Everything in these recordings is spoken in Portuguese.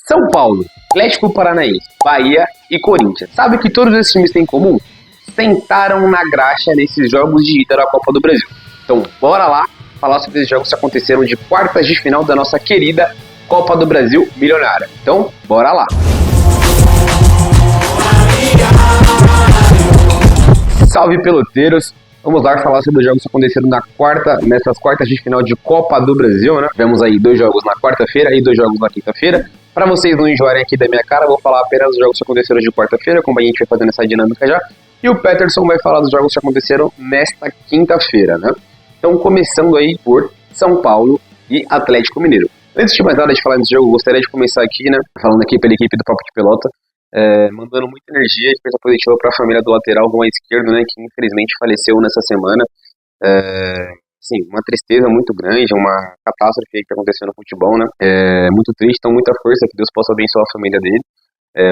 São Paulo, Atlético Paranaense, Bahia e Corinthians. Sabe o que todos esses times têm em comum? Sentaram na graxa nesses jogos de ida da Copa do Brasil. Então, bora lá falar sobre esses jogos que aconteceram de quartas de final da nossa querida Copa do Brasil milionária. Então, bora lá! Salve, peloteiros! Vamos lá falar sobre os jogos que aconteceram nessas quartas de final de Copa do Brasil, né? Tivemos aí 2 jogos na quarta-feira e 2 jogos na quinta-feira. Para vocês não enjoarem aqui da minha cara, eu vou falar apenas dos jogos que aconteceram de quarta-feira, como a gente vai fazendo essa dinâmica já. E o Peterson vai falar dos jogos que aconteceram nesta quinta-feira, né? Então, começando aí por São Paulo e Atlético Mineiro. Antes de mais nada de falar desse jogo, eu gostaria de começar aqui, né? Falando aqui pela equipe do Papo de Pelota. Mandando muita energia e coisa positiva para a família do lateral Juan Esquerdo, né, que infelizmente faleceu nessa semana. Sim, uma tristeza muito grande, uma catástrofe que aconteceu no futebol, né, muito triste, então muita força, que Deus possa abençoar a família dele.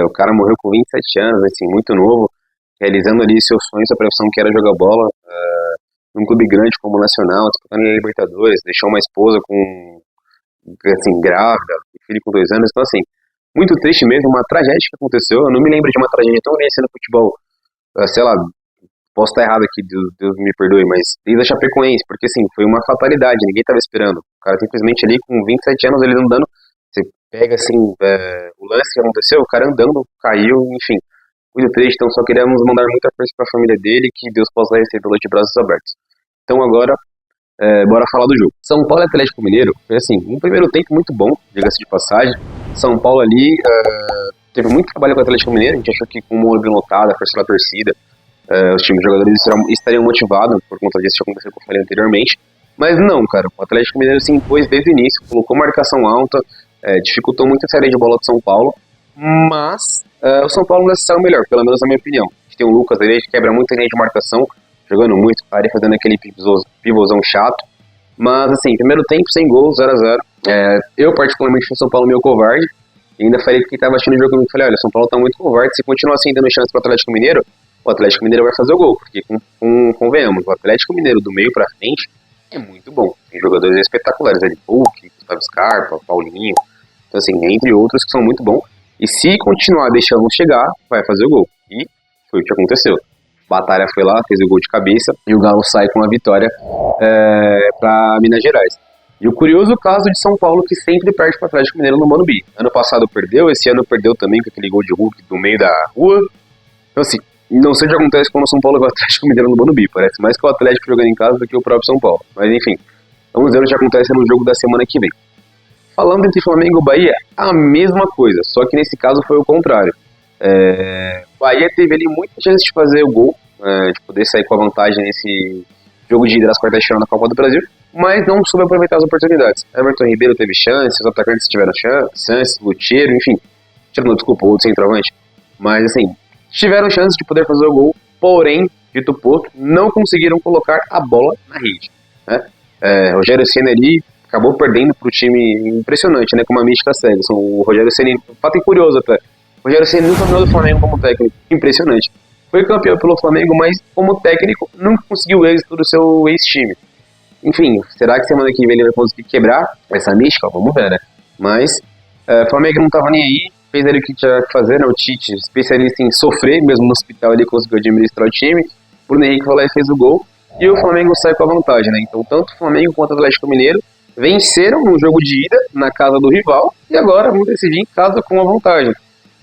O cara morreu com 27 anos, assim, muito novo, realizando ali seus sonhos, a profissão que era jogar bola, num clube grande como o Nacional, disputando a Libertadores, deixou uma esposa assim, grávida, filho com 2 anos, então assim, muito triste mesmo, uma tragédia que aconteceu. Eu não me lembro de uma tragédia tão grande no futebol, sei lá, posso estar errado aqui, Deus me perdoe, mas desde a Chapecoense, porque assim, foi uma fatalidade, ninguém estava esperando. O cara simplesmente ali com 27 anos, ele andando, você pega assim, o lance que aconteceu, o cara andando, caiu, enfim, muito triste. Então só queríamos mandar muita força para a família dele, que Deus possa recebê-lo de braços abertos. Então agora, bora falar do jogo. São Paulo e Atlético Mineiro foi assim, um primeiro tempo muito bom, diga-se de passagem. São Paulo ali teve muito trabalho com o Atlético Mineiro, a gente achou que com o Morumbi lotado, a força da torcida, os times jogadores estariam motivados por conta disso que aconteceu que eu falei anteriormente, mas não, cara, o Atlético Mineiro se impôs desde o início, colocou marcação alta, dificultou muito a saída de bola do São Paulo, mas o São Paulo ainda saiu melhor, pelo menos na minha opinião. A gente tem o Lucas ali, que quebra muita linha de marcação, jogando muito, fazendo aquele pivôzão chato. Mas assim, primeiro tempo sem gols, 0x0. Eu particularmente fui São Paulo meio covarde. E ainda falei que estava assistindo o jogo comigo, falei, olha, São Paulo tá muito covarde. Se continuar assim dando chance pro Atlético Mineiro, o Atlético Mineiro vai fazer o gol. Porque convenhamos, o Atlético Mineiro do meio pra frente é muito bom. Tem jogadores espetaculares ali, Hulk, Gustavo Scarpa, Paulinho. Então assim, entre outros que são muito bons. E se continuar deixando chegar, vai fazer o gol. E foi o que aconteceu. Batalha foi lá, fez o gol de cabeça e o Galo sai com a vitória para Minas Gerais. E o curioso caso de São Paulo, que sempre perde para o Atlético Mineiro no Morumbi. Ano passado perdeu, esse ano perdeu também com aquele gol de Hulk do meio da rua. Então assim, não sei o que acontece quando o São Paulo vai o Atlético Mineiro no Morumbi. Parece mais que o Atlético jogando em casa do que o próprio São Paulo. Mas enfim, vamos ver o que acontece no jogo da semana que vem. Falando entre Flamengo e Bahia, a mesma coisa, só que nesse caso foi o contrário. Bahia teve ali muita chance de fazer o gol, de poder sair com a vantagem nesse jogo de ida das quartas de final na Copa do Brasil, mas não soube aproveitar as oportunidades. Everton Ribeiro teve chance, os atacantes tiveram chance, Santos, Lutero, enfim, desculpa, o outro centroavante, mas assim, tiveram chance de poder fazer o gol, porém, dito posto, não conseguiram colocar a bola na rede, né? Rogério Ceni ali acabou perdendo para o time, impressionante, né, como a mística segue. O Rogério Ceni, fato curioso até, o Rogério Ceni nunca ganhou do Flamengo como técnico, impressionante. Foi campeão pelo Flamengo, mas como técnico não conseguiu o êxito do seu ex-time. Enfim, será que semana que vem ele vai conseguir quebrar essa mística? Vamos ver, né? Mas o Flamengo não estava nem aí, fez ali o que tinha que fazer, né? O Tite, especialista em sofrer, mesmo no hospital ele conseguiu administrar o time. Bruno Henrique foi lá e fez o gol, e o Flamengo sai com a vantagem, né? Então tanto o Flamengo quanto o Atlético Mineiro venceram no jogo de ida na casa do rival, e agora vão decidir em casa com a vantagem.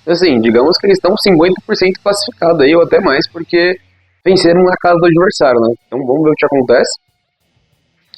Assim, digamos que eles estão 50% classificados aí, ou até mais, porque venceram na casa do adversário, né? Então vamos ver o que acontece.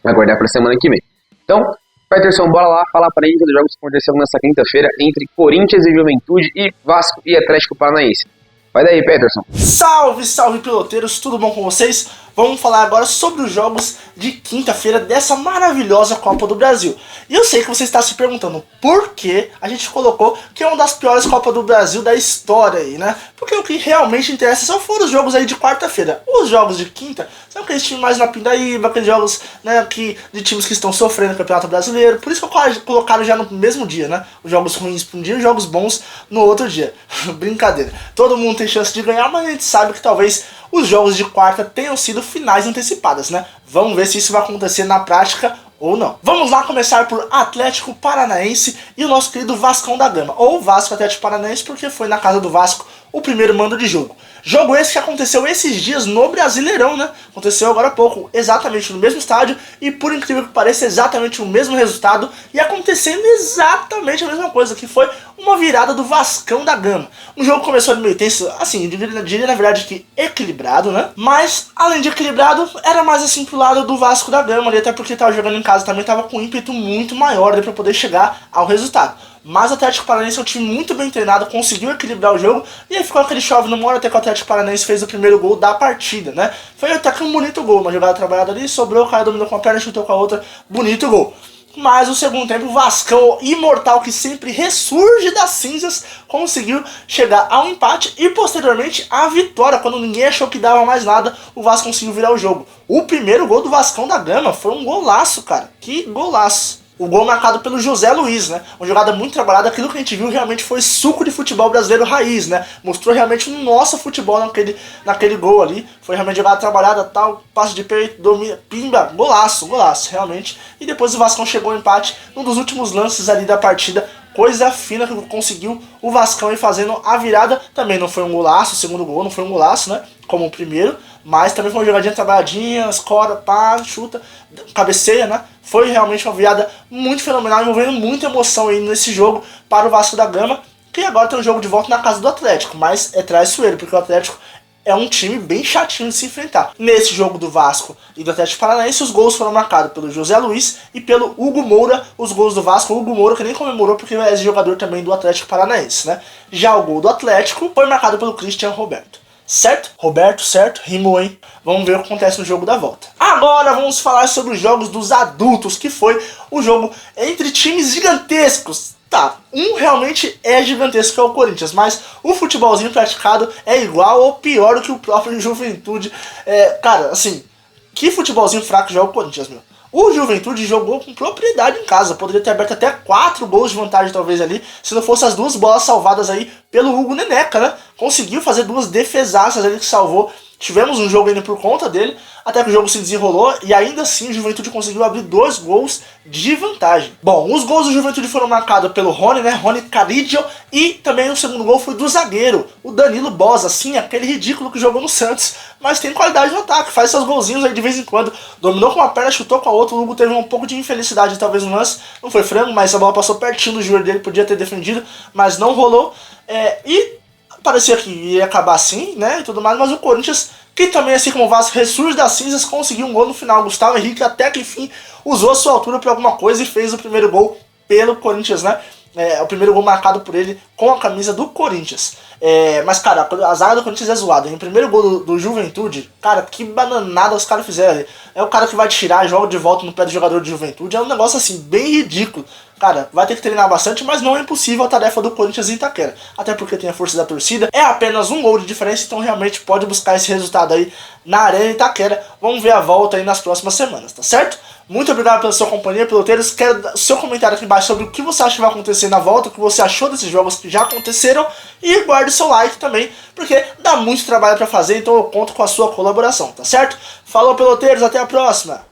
Aguardar para a semana que vem. Então, Peterson, bora lá falar para a gente dos jogos que aconteceram nessa quinta-feira entre Corinthians e Juventude e Vasco e Atlético Paranaense. Vai daí, Peterson. Salve, salve, peloteiros, tudo bom com vocês? Vamos falar agora sobre os jogos de quinta-feira dessa maravilhosa Copa do Brasil. E eu sei que você está se perguntando por que a gente colocou que é uma das piores Copas do Brasil da história aí, né? Porque o que realmente interessa são foram os jogos aí de quarta-feira. Os jogos de quinta são aqueles times mais na pindaíba, aqueles jogos, né, de times que estão sofrendo no Campeonato Brasileiro. Por isso que colocaram já no mesmo dia, né? Os jogos ruins para um dia e os jogos bons no outro dia. Brincadeira. Todo mundo tem chance de ganhar, mas a gente sabe que talvez os jogos de quarta tenham sido finais antecipadas, né? Vamos ver se isso vai acontecer na prática ou não. Vamos lá começar por Atlético Paranaense e o nosso querido Vascão da Gama, ou Vasco Atlético Paranaense, porque foi na casa do Vasco o primeiro mando de jogo. Jogo esse que aconteceu esses dias no Brasileirão, né? Aconteceu agora há pouco, exatamente no mesmo estádio e, por incrível que pareça, exatamente o mesmo resultado e acontecendo exatamente a mesma coisa, que foi uma virada do Vascão da Gama. O jogo começou ali meio tenso, assim, diria na verdade que equilibrado, né? Mas, além de equilibrado, era mais assim pro lado do Vasco da Gama ali, até porque tava jogando em casa, também tava com um ímpeto muito maior ali pra poder chegar ao resultado. Mas o Atlético Paranaense é um time muito bem treinado, conseguiu equilibrar o jogo, e aí ficou aquele chove no moro até que o Atlético Paranaense fez o primeiro gol da partida, né? Foi até que um bonito gol, uma jogada trabalhada ali, sobrou, o cara dominou com a perna, chutou com a outra, bonito gol. Mas no segundo tempo, o Vascão imortal que sempre ressurge das cinzas conseguiu chegar ao empate e posteriormente à vitória. Quando ninguém achou que dava mais nada, o Vasco conseguiu virar o jogo. O primeiro gol do Vascão da Gama foi um golaço, cara. Que golaço. O gol marcado pelo José Luiz, né? Uma jogada muito trabalhada, aquilo que a gente viu realmente foi suco de futebol brasileiro raiz, né? Mostrou realmente o nosso futebol naquele gol ali. Foi realmente jogada trabalhada, tal, passe de peito, domina, pimba, golaço, realmente. E depois o Vascão chegou ao empate num dos últimos lances ali da partida. Coisa fina que conseguiu o Vascão ir fazendo a virada. Também não foi um golaço, o segundo gol não foi um golaço, né? Como o primeiro, mas também foi uma jogadinha trabalhadinha, escora, pá, chuta, cabeceia, né? Foi realmente uma virada muito fenomenal, envolvendo muita emoção aí nesse jogo para o Vasco da Gama, que agora tem um jogo de volta na casa do Atlético, mas é traiçoeiro, porque o Atlético é um time bem chatinho de se enfrentar. Nesse jogo do Vasco e do Atlético Paranaense, os gols foram marcados pelo José Luiz e pelo Hugo Moura, os gols do Vasco. O Hugo Moura que nem comemorou porque é jogador também do Atlético Paranaense, né? Já o gol do Atlético foi marcado pelo Christian Roberto. Certo? Roberto, certo? Rimou, hein? Vamos ver o que acontece no jogo da volta. Agora vamos falar sobre os jogos dos adultos, que foi o jogo entre times gigantescos. Tá, um realmente é gigantesco, que é o Corinthians, mas o futebolzinho praticado é igual ou pior do que o próprio Juventude. Cara, assim, que futebolzinho fraco joga o Corinthians, meu. O Juventude jogou com propriedade em casa, poderia ter aberto até 4 gols de vantagem talvez ali, se não fosse as 2 bolas salvadas aí pelo Hugo Neneca, né? Conseguiu fazer 2 defesaças ali que salvou. Tivemos um jogo ainda por conta dele, até que o jogo se desenrolou e ainda assim o Juventude conseguiu abrir 2 gols de vantagem. Bom, os gols do Juventude foram marcados pelo Rony, né? Rony Caridio, e também o segundo gol foi do zagueiro, o Danilo Boza, assim, aquele ridículo que jogou no Santos, mas tem qualidade no ataque, faz seus golzinhos aí de vez em quando, dominou com uma perna, chutou com a outra. O Hugo teve um pouco de infelicidade talvez no lance, não foi frango, mas a bola passou pertinho do joelho dele, podia ter defendido, mas não rolou, e parecia que ia acabar assim, né, e tudo mais, mas o Corinthians, que também, assim como o Vasco, ressurge das cinzas, conseguiu um gol no final. Gustavo Henrique até que enfim usou a sua altura para alguma coisa e fez o primeiro gol pelo Corinthians, né? O primeiro gol marcado por ele com a camisa do Corinthians. Mas, cara, a zaga do Corinthians é zoada. O primeiro gol do Juventude, cara, que bananada os caras fizeram ali. É o cara que vai tirar e joga de volta no pé do jogador de Juventude. É um negócio, assim, bem ridículo. Cara, vai ter que treinar bastante, mas não é impossível a tarefa do Corinthians em Itaquera. Até porque tem a força da torcida. É apenas um gol de diferença, então realmente pode buscar esse resultado aí na Arena Itaquera. Vamos ver a volta aí nas próximas semanas, tá certo? Muito obrigado pela sua companhia, peloteiros. Quero o seu comentário aqui embaixo sobre o que você acha que vai acontecer na volta, o que você achou desses jogos que já aconteceram. E guarde o seu like também, porque dá muito trabalho pra fazer, então eu conto com a sua colaboração, tá certo? Falou, peloteiros, até a próxima!